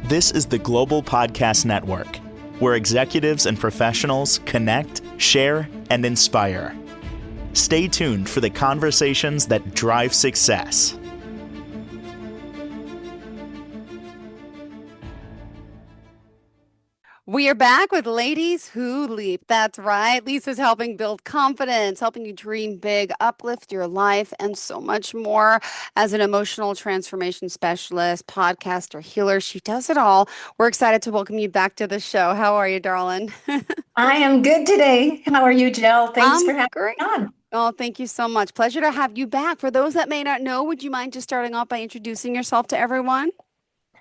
This is the Global Podcast Network, where executives and professionals connect, share, and inspire. Stay tuned for the conversations that drive success. We are back with Ladies Who Leap. That's right. Lisa's helping build confidence, helping you dream big, uplift your life, and so much more. As an emotional transformation specialist, podcaster, healer, she does it all. We're excited to welcome you back to the show. How are you, darling? I am good today. How are you, Jill? Thanks I'm for having great. me on. Oh, thank you so much. Pleasure to have you back. For those that may not know, would you mind just starting off by introducing yourself to everyone?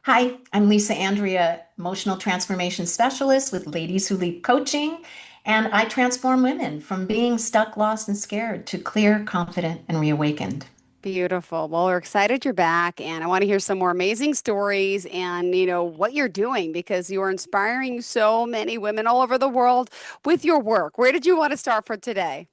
Hi, I'm Lisa Andria, emotional transformation specialist with Ladies Who Leap Coaching, and I transform women from being stuck, lost, and scared to clear, confident, and reawakened. Beautiful. Well, we're excited you're back, and I want to hear some more amazing stories and, what you're doing because you are inspiring so many women all over the world with your work. Where did you want to start for today?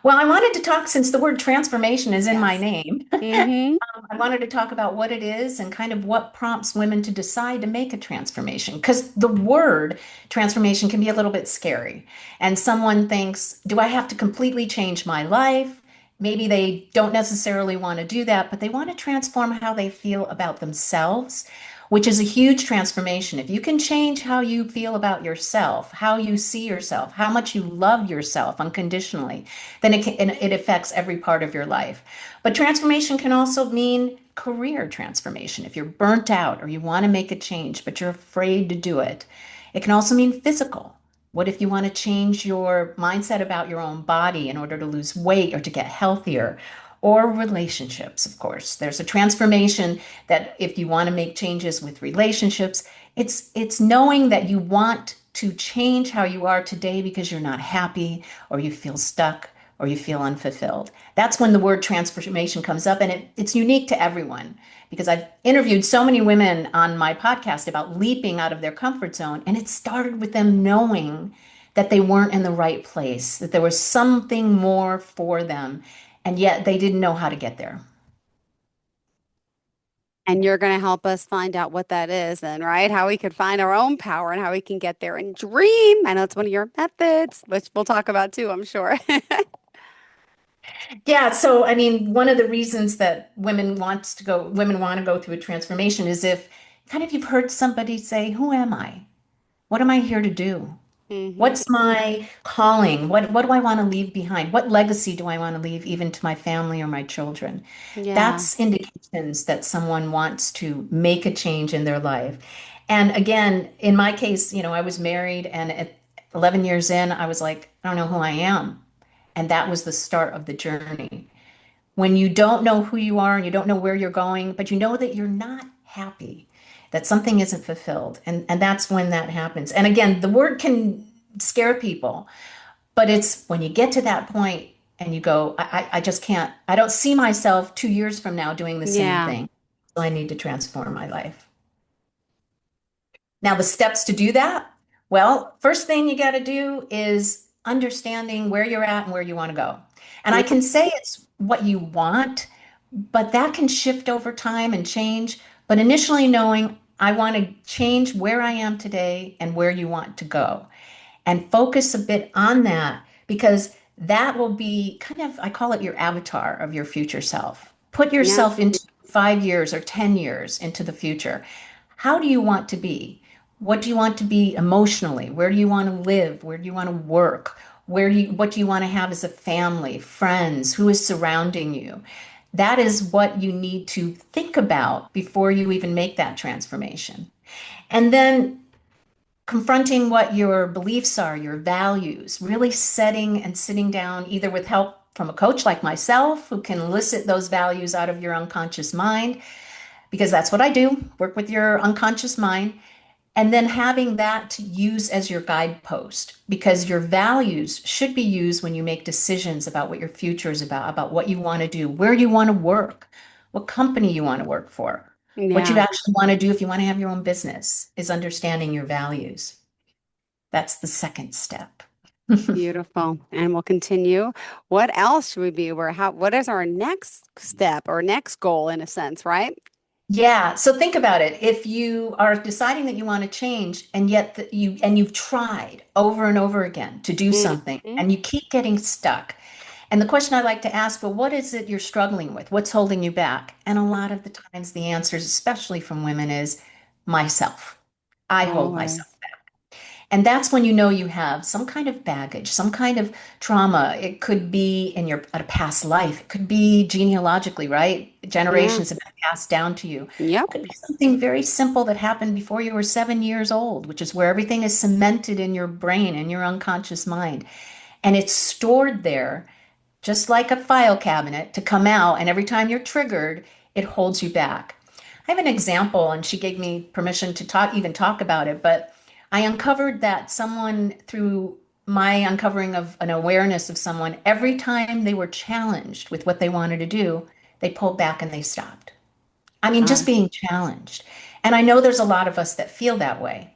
Well, I wanted to talk, since the word transformation is in my Yes. name, Mm-hmm. I wanted to talk about what it is and kind of what prompts women to decide to make a transformation. Because the word transformation can be a little bit scary. And someone thinks, do I have to completely change my life? Maybe they don't necessarily want to do that, but they want to transform how they feel about themselves, which is a huge transformation. If you can change how you feel about yourself, how you see yourself, how much you love yourself unconditionally, then it affects every part of your life. But transformation can also mean career transformation. If you're burnt out or you want to make a change, but you're afraid to do it, it can also mean physical. What if you want to change your mindset about your own body in order to lose weight or to get healthier? Or relationships, of course. There's a transformation that if you want to make changes with relationships, it's knowing that you want to change how you are today because you're not happy or you feel stuck or you feel unfulfilled. That's when the word transformation comes up, and it's unique to everyone because I've interviewed so many women on my podcast about leaping out of their comfort zone, and it started with them knowing that they weren't in the right place, that there was something more for them, and yet they didn't know how to get there. And you're going to help us find out what that is then, right? How we could find our own power and how we can get there and dream. I know it's one of your methods, which we'll talk about too, I'm sure. Yeah, so I mean, one of the reasons that women want to go through a transformation is if kind of you've heard somebody say, "Who am I? What am I here to do? Hmm. What's my calling? What do I want to leave behind? What legacy do I want to leave even to my family or my children?" Yeah. That's indications that someone wants to make a change in their life. And again, in my case, I was married, and at 11 years in, I was like, I don't know who I am. And that was the start of the journey. When you don't know who you are and you don't know where you're going, but you know that you're not happy, that something isn't fulfilled. And that's when that happens. And again, the word can scare people, but it's when you get to that point and you go, I just can't, I don't see myself 2 years from now doing the same Yeah. thing. So I need to transform my life. Now, the steps to do that, well, first thing you got to do is understanding where you're at and where you want to go. And I can say it's what you want, but that can shift over time and change. But initially knowing I want to change where I am today and where you want to go, and focus a bit on that because that will be kind of, I call it your avatar of your future self. Put Yeah. yourself into 5 years or 10 years into the future. How do you want to be? What do you want to be emotionally? Where do you want to live? Where do you want to work? What do you want to have as a family, friends, who is surrounding you? That is what you need to think about before you even make that transformation. And then confronting what your beliefs are, your values, really setting and sitting down either with help from a coach like myself who can elicit those values out of your unconscious mind, because that's what I do, work with your unconscious mind, and then having that to use as your guidepost, because your values should be used when you make decisions about what your future is about what you want to do, where you want to work, what company you want to work for, what you Yeah. actually want to do if you want to have your own business, is understanding your values. That's the second step. Beautiful. And we'll continue. What else should we be aware? What is our next step or next goal in a sense, right? Yeah, so think about it. If you are deciding that you want to change and yet you've tried over and over again to do something Mhm. and you keep getting stuck. And the question I like to ask, well, what is it you're struggling with? What's holding you back? And a lot of the times the answers, especially from women, is myself. I hold myself. Always. And that's when you know you have some kind of baggage, some kind of trauma. It could be in your a past life. It could be genealogically, right? Yeah. Generations have been passed down to you. Yep. It could be something very simple that happened before you were 7 years old, which is where everything is cemented in your brain and your unconscious mind. And it's stored there just like a file cabinet to come out. And every time you're triggered, it holds you back. I have an example, and she gave me permission to even talk about it, but I uncovered that someone, through my uncovering of an awareness of someone, every time they were challenged with what they wanted to do, they pulled back and they stopped. I mean, just Uh, being challenged. And I know there's a lot of us that feel that way.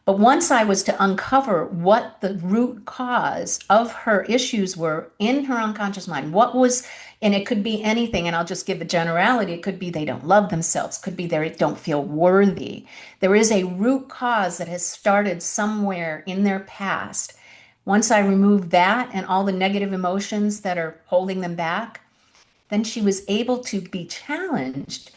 But once I was to uncover what the root cause of her issues were in her unconscious mind, what was, and it could be anything, and I'll just give a generality. It could be they don't love themselves, could be they don't feel worthy. There is a root cause that has started somewhere in their past. Once I removed that and all the negative emotions that are holding them back, then she was able to be challenged,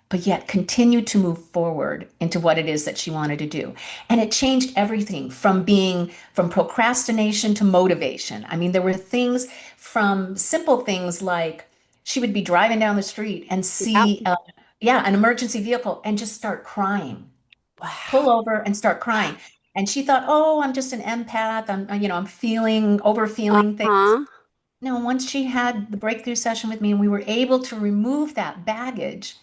but yet continue to move forward into what it is that she wanted to do. And it changed everything from being from procrastination to motivation. I mean, there were things from simple things like she would be driving down the street and yep. see, yeah, an emergency vehicle and just start crying, pull Wow. over and start crying. And she thought, oh, I'm just an empath. I'm feeling, over feeling things. Uh-huh. No, once she had the breakthrough session with me and we were able to remove that baggage,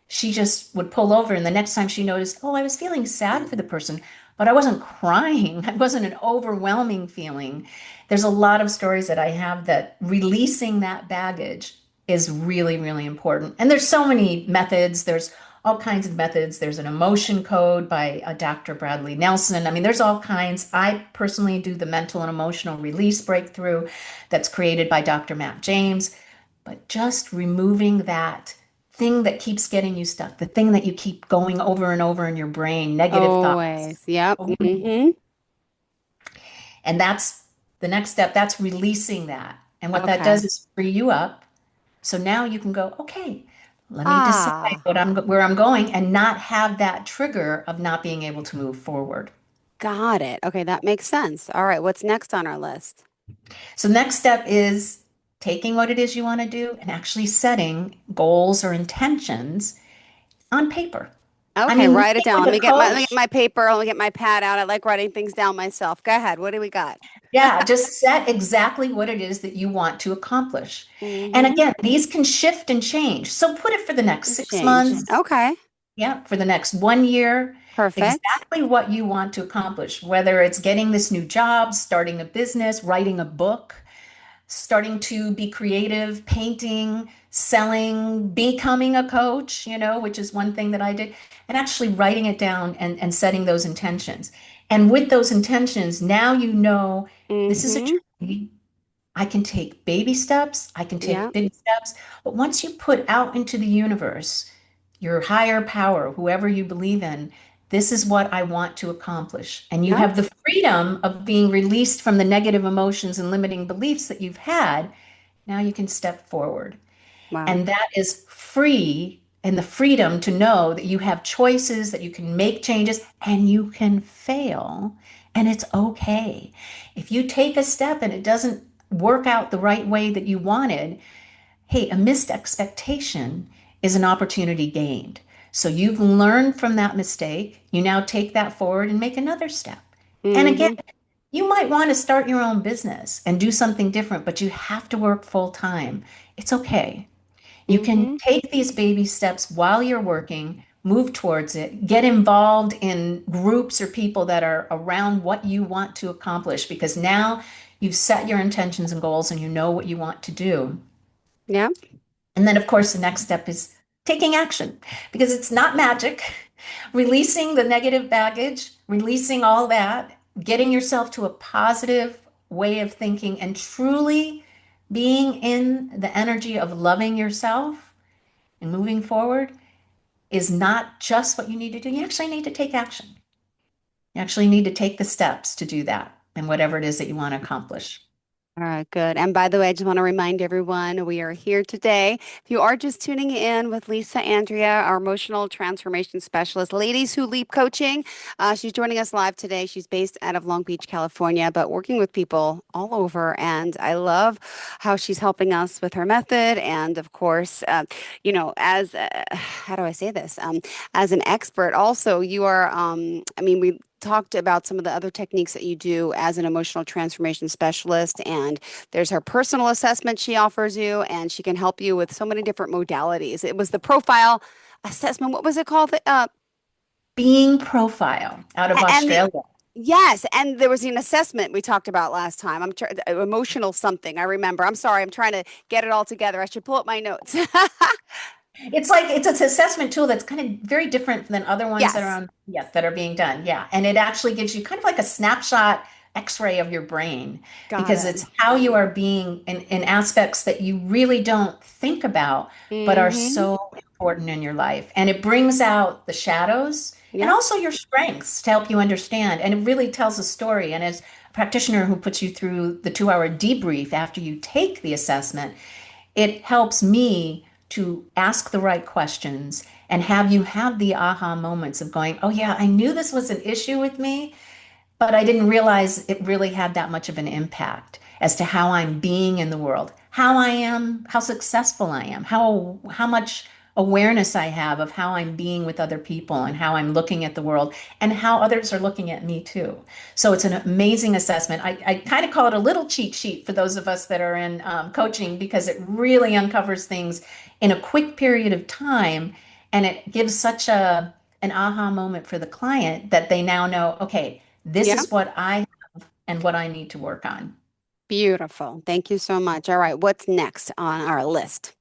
she just would pull over. And the next time she noticed, oh, I was feeling sad for the person, but I wasn't crying. It wasn't an overwhelming feeling. There's a lot of stories that I have that releasing that baggage is really, really important. And there's so many methods. There's all kinds of methods. There's an emotion code by Dr. Bradley Nelson. I mean, there's all kinds. I personally do the mental and emotional release breakthrough that's created by Dr. Matt James. But just removing that thing that keeps getting you stuck, the thing that you keep going over and over in your brain, negative thoughts. Always. Yep. Over- Hmm. And that's the next step. That's releasing that. And what that Okay. does is free you up. So now you can go, okay, let me decide Ah, where I'm going and not have that trigger of not being able to move forward. got it. Okay, that makes sense. All right, what's next on our list? So next step is taking what it is you want to do and actually setting goals or intentions on paper. I Okay, mean, write it meeting down. with a Let me get coach. my paper. Let me get my pad out. I like writing things down myself. Go ahead. What do we got? Yeah, just set exactly what it is that you want to accomplish. And Mm-hmm. again, these can shift and change. So put it for the next six Change. months, Okay. yeah, for the next 1 year, Perfect. exactly what you want to accomplish, whether it's getting this new job, starting a business, writing a book, starting to be creative, painting, selling, becoming a coach, which is one thing that I did, and actually writing it down and setting those intentions. And with those intentions, now you know this is a Mm-hmm. journey. I can take baby steps, I can take Yep. big steps, but once you put out into the universe, your higher power, whoever you believe in, this is what I want to accomplish. And you Yep. have the freedom of being released from the negative emotions and limiting beliefs that you've had. Now you can step forward. Wow. And that is free, and the freedom to know that you have choices, that you can make changes, and you can fail. And it's okay. If you take a step and it doesn't work out the right way that you wanted, hey, a missed expectation is an opportunity gained. So you've learned from that mistake. You now take that forward and make another step. And again, Mm-hmm. you might want to start your own business and do something different, but you have to work full time. It's okay. You can Mm-hmm. take these baby steps while you're working, move towards it, get involved in groups or people that are around what you want to accomplish because now you've set your intentions and goals and you know what you want to do. Yep. And then, of course, the next step is taking action because it's not magic. Releasing the negative baggage, releasing all that, getting yourself to a positive way of thinking, and truly being in the energy of loving yourself and moving forward is not just what you need to do. You actually need to take action. You actually need to take the steps to do that and whatever it is that you want to accomplish. All right, good. And by the way, I just want to remind everyone we are here today. If you are just tuning in with Lisa Andria, our emotional transformation specialist, Ladies Who Leap Coaching. She's joining us live today. She's based out of Long Beach, California, but working with people all over. And I love how she's helping us with her method. And of course, as how do I say this? As an expert, also, you are, we talked about some of the other techniques that you do as an emotional transformation specialist. And there's her personal assessment she offers you, and she can help you with so many different modalities. It was the profile assessment. What was it called? Being Profile out of And the Australia. Yes, and there was an assessment we talked about last time. Emotional something. I remember. I'm sorry. I'm trying to get it all together. I should pull up my notes. It's like it's an assessment tool that's kind of very different than other ones that are Yes, on, yes, that are being done. Yeah. And it actually gives you kind of like a snapshot x-ray of your brain got because it. it's how you are being in aspects that you really don't think about, but are Mm-hmm. so important in your life. And it brings out the shadows and Yep. also your strengths to help you understand. And it really tells a story. And as a practitioner who puts you through the 2 hour debrief after you take the assessment, it helps me to ask the right questions and have you have the aha moments of going, oh, yeah, I knew this was an issue with me, but I didn't realize it really had that much of an impact as to how I'm being in the world, how I am, how successful I am, how much awareness I have of how I'm being with other people and how I'm looking at the world and how others are looking at me too. So it's an amazing assessment. I kind of call it a little cheat sheet for those of us that are in coaching because it really uncovers things in a quick period of time, and it gives such a an aha moment for the client that they now know, okay, this Yep. is what I and what I need to work on. Beautiful. Thank you so much. All right, what's next on our list?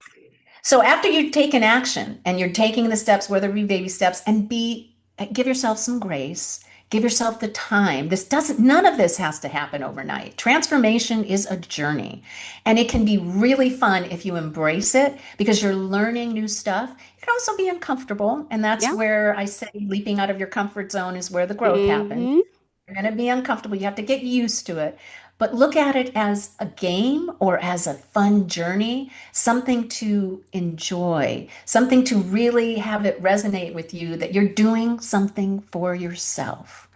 So after you've taken action and you're taking the steps, whether it be baby steps, and be give yourself some grace, give yourself the time. This doesn't none of this has to happen overnight. Transformation is a journey, and it can be really fun if you embrace it because you're learning new stuff. It can also be uncomfortable, and that's Yeah. where I say leaping out of your comfort zone is where the growth happens. Mm-hmm. You're going to be uncomfortable. You have to get used to it. But look at it as a game or as a fun journey, something to enjoy, something to really have it resonate with you that you're doing something for yourself.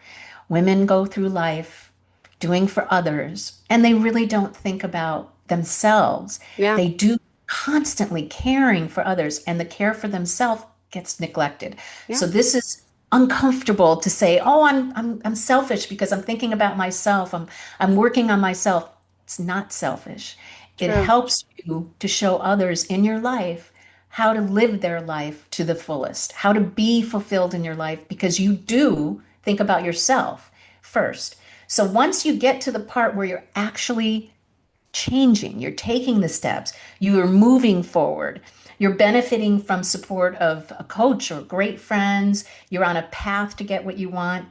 Women go through life doing for others, and they really don't think about themselves. Yeah. They do constantly caring for others, and the care for themselves gets neglected. Yeah. So this is uncomfortable to say, "Oh, I'm selfish because I'm thinking about myself. I'm working on myself." It's not selfish. It True. helps you to show others in your life how to live their life to the fullest, how to be fulfilled in your life because you do think about yourself first. So once you get to the part where you're actually changing, you're taking the steps, you are moving forward, you're benefiting from support of a coach or great friends, you're on a path to get what you want,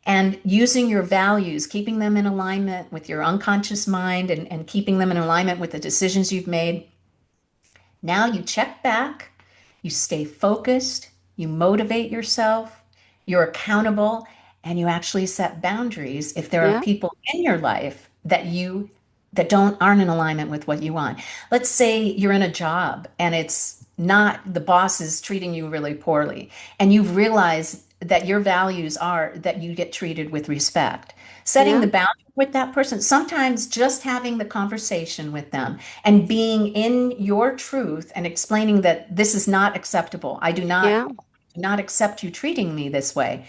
and using your values, keeping them in alignment with your unconscious mind and keeping them in alignment with the decisions you've made. Now you check back, you stay focused, you motivate yourself, you're accountable, and you actually set boundaries if there are Yeah. people in your life that don't aren't in alignment with what you want. Let's say you're in a job and it's not the boss is treating you really poorly, and you've realized that your values are that you get treated with respect. Setting Yeah. the boundary with that person, sometimes just having the conversation with them and being in your truth and explaining that this is not acceptable. I Yeah. do not accept you treating me this way.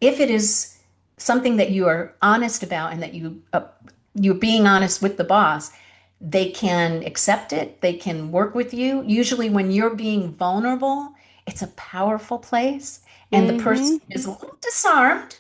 If it is something that you are honest about and that you're being honest with the boss, they can accept it. They can work with you. Usually, when you're being vulnerable, it's a powerful place, and the Mm-hmm. person is a little disarmed,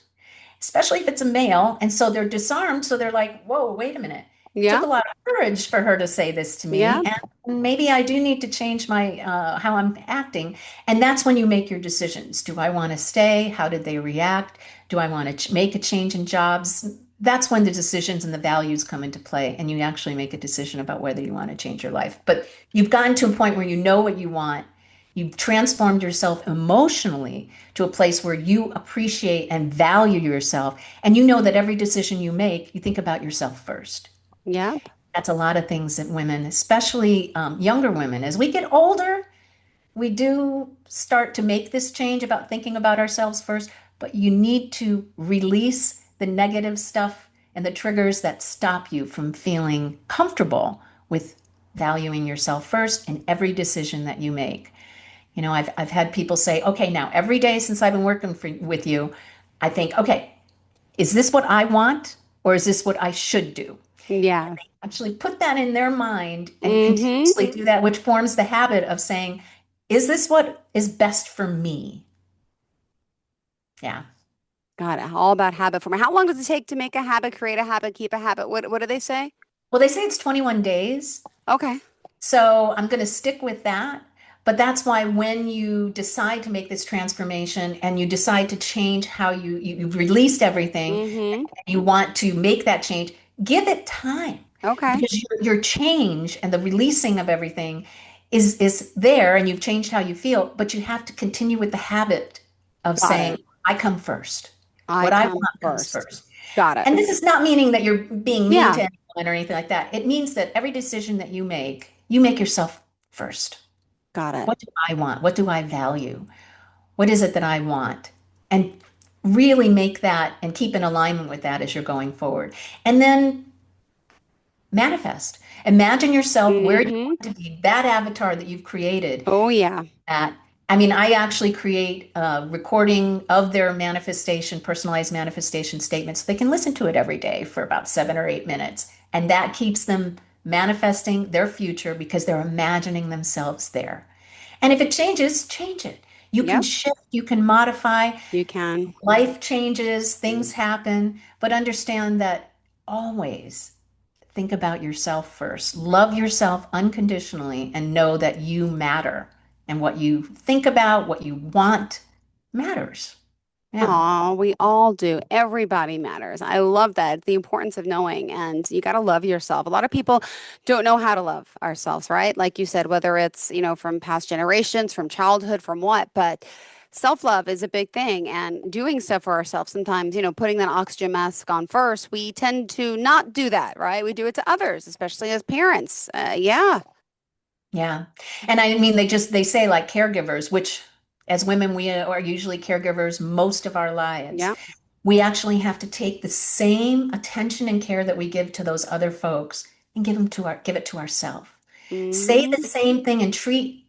especially if it's a male. And so they're disarmed. So they're like, whoa, wait a minute. It took Yeah. a lot of courage for her to say this to Yeah. me. And maybe I do need to change my how I'm acting. And that's when you make your decisions. Do I want to stay? How did they react? Do I want to make a change in jobs? That's when the decisions and the values come into play. And you actually make a decision about whether you want to change your life. But you've gotten to a point where you know what you want. You've transformed yourself emotionally to a place where you appreciate and value yourself. And you know that every decision you make, you think about yourself first. Yep. That's a lot of things that women, especially younger women, as we get older, we do start to make this change about thinking about ourselves first, but you need to release the negative stuff and the triggers that stop you from feeling comfortable with valuing yourself first in every decision that you make. I've had people say, okay, now every day since I've been working with you, I think, okay, is this what I want or is this what I should do? Yeah. Actually put that in their mind and Mm-hmm. continuously do that, which forms the habit of saying, is this what is best for me? Yeah. Got it. All about habit forming. How long does it take to make a habit, create a habit, keep a habit? What do they say? Well, they say it's 21 days. Okay. So I'm going to stick with that. But that's why when you decide to make this transformation and you decide to change how you've released everything, Mm-hmm. you want to make that change, give it time Okay. because your change and the releasing of everything is there and you've changed how you feel, but you have to continue with the habit of Got saying, it. I come first. I What I come want comes first. first. Got it. And this is not meaning that you're being mean Yeah. to anyone or anything like that. It means that every decision that you make yourself first. Got it. What do I want? What do I value? What is it that I want? And really make that and keep in alignment with that as you're going forward. And then manifest. Imagine yourself where you Mm-hmm. want to be, that avatar that you've created. Oh yeah. That I mean, I actually create a recording of their manifestation, personalized manifestation statements. So they can listen to it every day for about 7 or 8 minutes. And that keeps them manifesting their future because they're imagining themselves there. And if it changes, change it. You can Yep. shift, you can modify. You can. Life changes, things happen, but understand that always think about yourself first. Love yourself unconditionally and know that you matter. And what you think about, what you want matters. Yeah. Oh, we all do. Everybody matters. I love that. The importance of knowing, and you got to love yourself. A lot of people don't know how to love ourselves, right? Like you said, whether it's, from past generations, from childhood, from what, but self-love is a big thing. And doing stuff for ourselves sometimes, putting that oxygen mask on first, we tend to not do that, right? We do it to others, especially as parents. Yeah. Yeah. And I mean, they say like caregivers, which as women, we are usually caregivers most of our lives. Yeah. We actually have to take the same attention and care that we give to those other folks and give it to ourselves. Say Hmm. the same thing and treat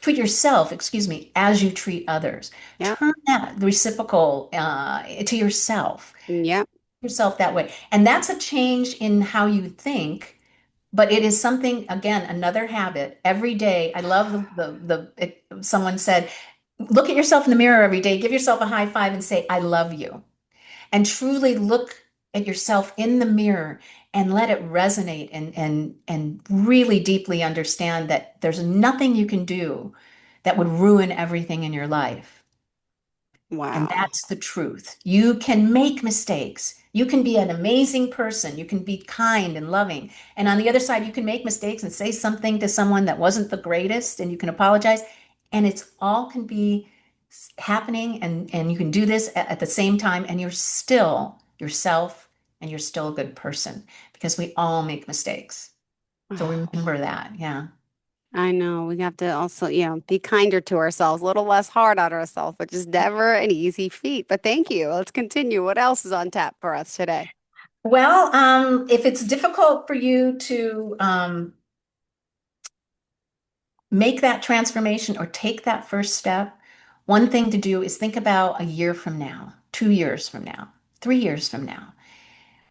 yourself, excuse me, as you treat others. Yep. Turn that reciprocal to Yep. yourself that way. And that's a change in how you think, but it is something, again, another habit every day. I love someone said, look at yourself in the mirror every day, give yourself a high five and say, I love you. And truly look at yourself in the mirror and let it resonate and really deeply understand that there's nothing you can do that would ruin everything in your life. And Wow. that's the truth. You can make mistakes. You can be an amazing person. You can be kind and loving. And on the other side, you can make mistakes and say something to someone that wasn't the greatest, and you can apologize. And it's all can be happening, and you can do this at the same time, and you're still yourself and you're still a good person because we all make mistakes. So remember that. Yeah. I know we have to also, be kinder to ourselves, a little less hard on ourselves, which is never an easy feat. But thank you. Let's continue. What else is on tap for us today? Well, if it's difficult for you to make that transformation or take that first step, one thing to do is think about a year from now, 2 years from now, 3 years from now.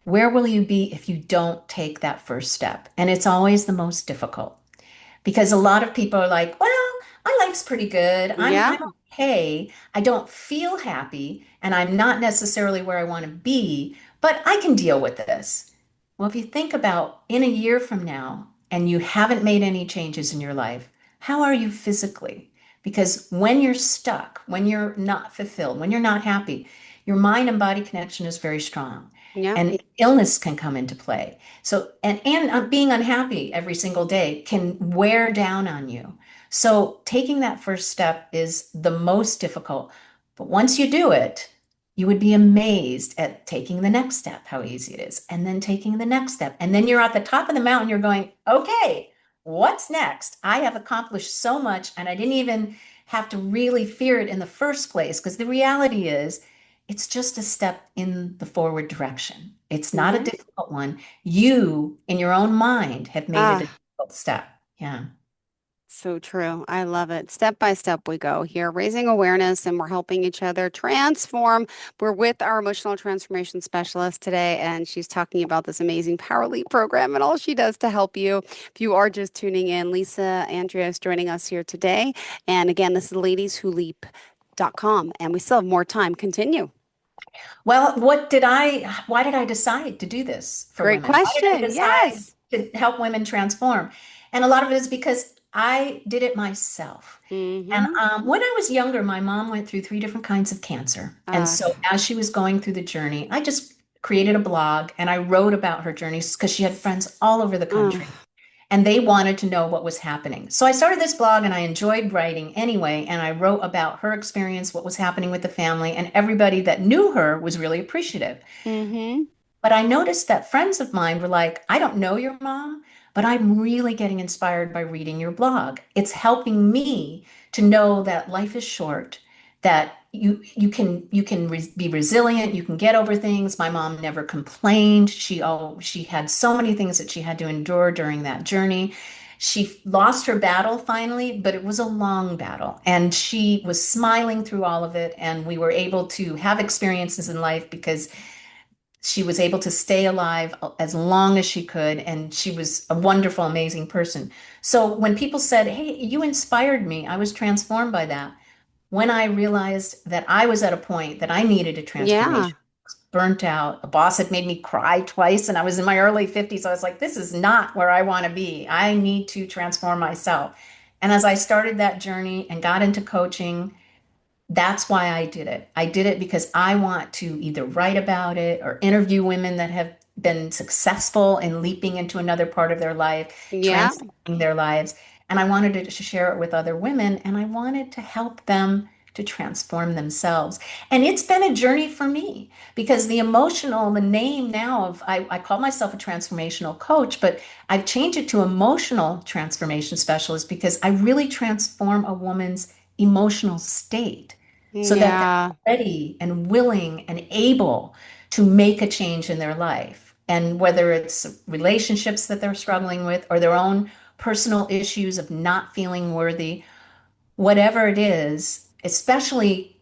Where will you be if you don't take that first step? And it's always the most difficult because a lot of people are like, well, my life's pretty good. Yeah. I'm okay. I don't feel happy and I'm not necessarily where I want to be, but I can deal with this. Well, if you think about in a year from now and you haven't made any changes in your life, how are you physically? Because when you're stuck, when you're not fulfilled, when you're not happy, your mind and body connection is very strong Yeah. and illness can come into play. So, and being unhappy every single day can wear down on you. So taking that first step is the most difficult. But once you do it, you would be amazed at taking the next step, how easy it is, and then taking the next step. And then you're at the top of the mountain, you're going, okay, what's next? I have accomplished so much, and I didn't even have to really fear it in the first place, because the reality is, it's just a step in the forward direction. It's not a Yeah. difficult one. You, in your own mind, have made it a Ah, difficult step. Yeah. so true. I love it. Step by step, we go here, raising awareness, and we're helping each other transform. We're with our emotional transformation specialist today, and she's talking about this amazing Power Leap program and all she does to help you. If you are just tuning in, Lisa Andria is joining us here today. And again, this is ladieswholeap.com, and we still have more time. Continue. Well, why did I decide to do this for Great women? Why did I question. decide Yes. to help women transform? And a lot of it is because I did it myself. And Mm-hmm. when I was younger, my mom went through three different kinds of cancer. And Uh, so as she was going through the journey, I just created a blog and I wrote about her journeys because she had friends all over the uh, country and they wanted to know what was happening. So I started this blog and I enjoyed writing anyway. And I wrote about her experience, what was happening with the family, and everybody that knew her was really appreciative. mm-hmm. But I noticed that friends of mine were like, I don't know your mom, but I'm really getting inspired by reading your blog. It's helping me to know that life is short, that you can be resilient, you can get over things. My mom never complained. She had so many things that she had to endure during that journey. She lost her battle finally, but it was a long battle. And she was smiling through all of it. And we were able to have experiences in life because she was able to stay alive as long as she could, and she was a wonderful, amazing person. So when people said, "Hey, you inspired me," I was transformed by that. When I realized that I was at a point that I needed a Yeah. transformation, burnt out, a boss had made me cry twice, and I was in my early 50s. I was like, this is not where I want to be. I need to transform myself. And as I started that journey and got into coaching, that's why I did it. I did it because I want to either write about it or interview women that have been successful in leaping into another part of their life, Yeah. transforming their lives. And I wanted to share it with other women, and I wanted to help them to transform themselves. And it's been a journey for me because the name now of, I call myself a transformational coach, but I've changed it to emotional transformation specialist because I really transform a woman's emotional state so that Yeah. they're ready and willing and able to make a change in their life. And whether it's relationships that they're struggling with or their own personal issues of not feeling worthy, whatever it is, especially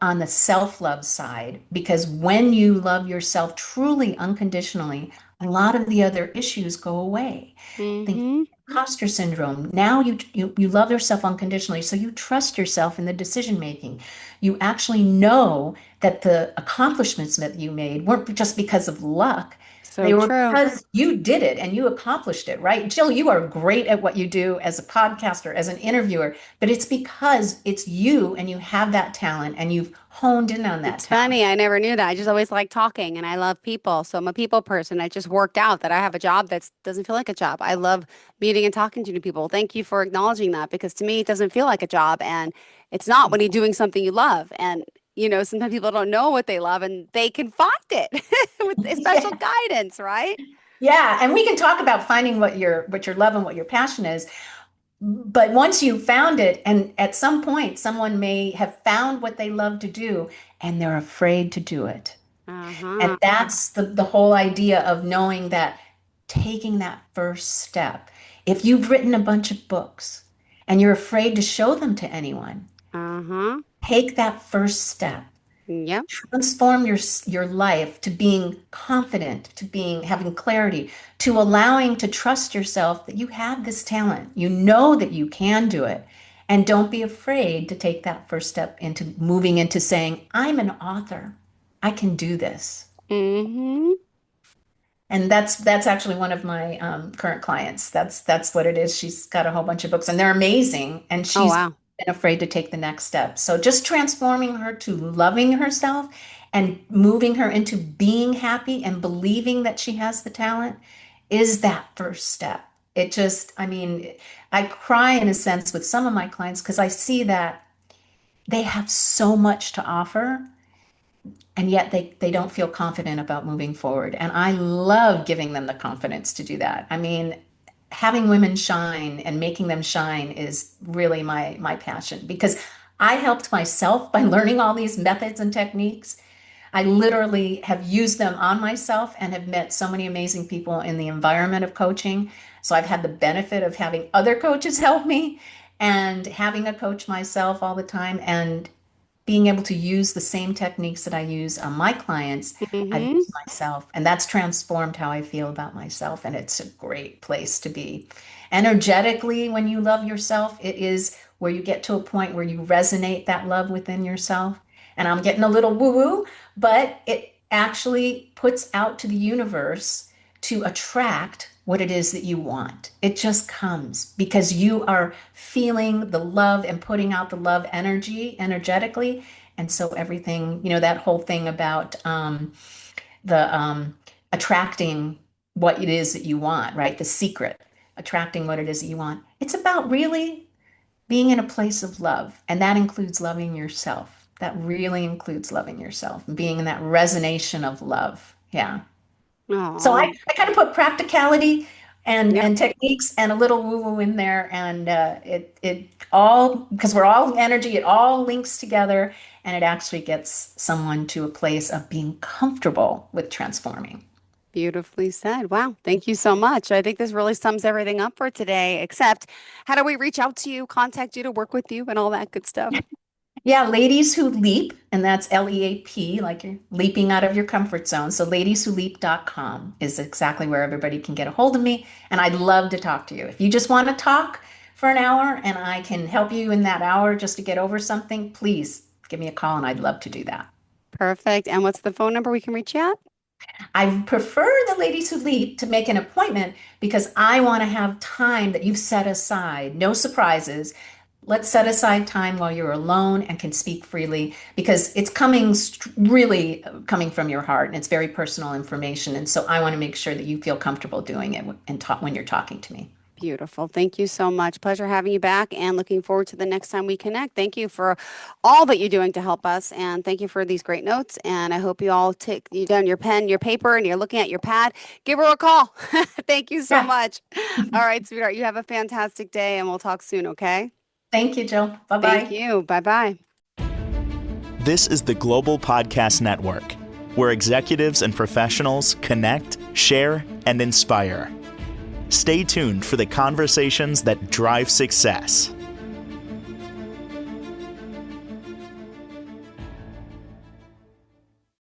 on the self-love side, because when you love yourself truly unconditionally, a lot of the other issues go away. Think Mm-hmm. imposter syndrome. Now you love yourself unconditionally, so you trust yourself in the decision making. You actually know that the accomplishments that you made weren't just because of luck. So They were true. because you did it and you accomplished it, right? Jill, you are great at what you do as a podcaster, as an interviewer, but it's because it's you and you have that talent and you've honed in on that It's talent. funny. I never knew that. I just always like talking and I love people. So I'm a people person. It just worked out that I have a job that doesn't feel like a job. I love meeting and talking to new people. Thank you for acknowledging that because to me, it doesn't feel like a job. And it's not when you're doing something you love. And, sometimes people don't know what they love and they can find it with special Yeah. guidance, right? Yeah, and we can talk about finding what your love and what your passion is. But once you found it, and at some point, someone may have found what they love to do and they're afraid to do it. And Uh-huh. that's the whole idea of knowing that taking that first step. If you've written a bunch of books and you're afraid to show them to anyone, Uh-huh. take that first step. Yep. Transform your life to being confident, to being having clarity, to allowing to trust yourself that you have this talent. You know that you can do it. And don't be afraid to take that first step into moving into saying, I'm an author. I can do this. Mm-hmm. And that's actually one of my current clients. That's what it is. She's got a whole bunch of books, and they're amazing. And Oh, she's wow. been afraid to take the next step. So just transforming her to loving herself and moving her into being happy and believing that she has the talent is that first step. It just, I mean, I cry in a sense with some of my clients because I see that they have so much to offer and yet they don't feel confident about moving forward. And I love giving them the confidence to do that. I mean, having women shine and making them shine is really my passion because I helped myself by learning all these methods and techniques. I literally have used them on myself and have met so many amazing people in the environment of coaching. So I've had the benefit of having other coaches help me and having a coach myself all the time. And being able to use the same techniques that I use on my clients, I've Mm-hmm. used myself. And that's transformed how I feel about myself. And it's a great place to be. Energetically, when you love yourself, it is where you get to a point where you resonate that love within yourself. And I'm getting a little woo woo, but it actually puts out to the universe to attract what it is that you want. It just comes because you are feeling the love and putting out the love energy energetically. And so everything, that whole thing about the attracting what it is that you want, right? The secret, attracting what it is that you want. It's about really being in a place of love. And that includes loving yourself. That really includes loving yourself and being in that resonation of love. Yeah. So I, Oh, I kind of put practicality and yep. and techniques and a little woo-woo in there, and it all because we're all energy, it all links together, and it actually gets someone to a place of being comfortable with transforming. Beautifully said. Wow. Thank you so much. I think this really sums everything up for today, except how do we reach out to you, contact you to work with you, and all that good stuff? Yeah, ladies who leap, and that's LEAP, like you're leaping out of your comfort zone. So ladieswholeap.com is exactly where everybody can get a hold of me. And I'd love to talk to you. If you just want to talk for an hour and I can help you in that hour just to get over something, please give me a call and I'd love to do that. Perfect. And what's the phone number we can reach you at? I prefer the ladies who lead to make an appointment because I want to have time that you've set aside, no surprises. Let's set aside time while you're alone and can speak freely because it's coming really coming from your heart and it's very personal information. And so I want to make sure that you feel comfortable doing it and talk when you're talking to me. Beautiful. Thank you so much. Pleasure having you back and looking forward to the next time we connect. Thank you for all that you're doing to help us. And thank you for these great notes. And I hope you all take you down your pen, your paper, and you're looking at your pad. Give her a call. Thank you so Yeah. much. All right, sweetheart. You have a fantastic day and we'll talk soon, okay? Thank you, Jill. Bye Thank bye. you. Bye bye. This is the Global Podcast Network, where executives and professionals connect, share, and inspire. Stay tuned for the conversations that drive success.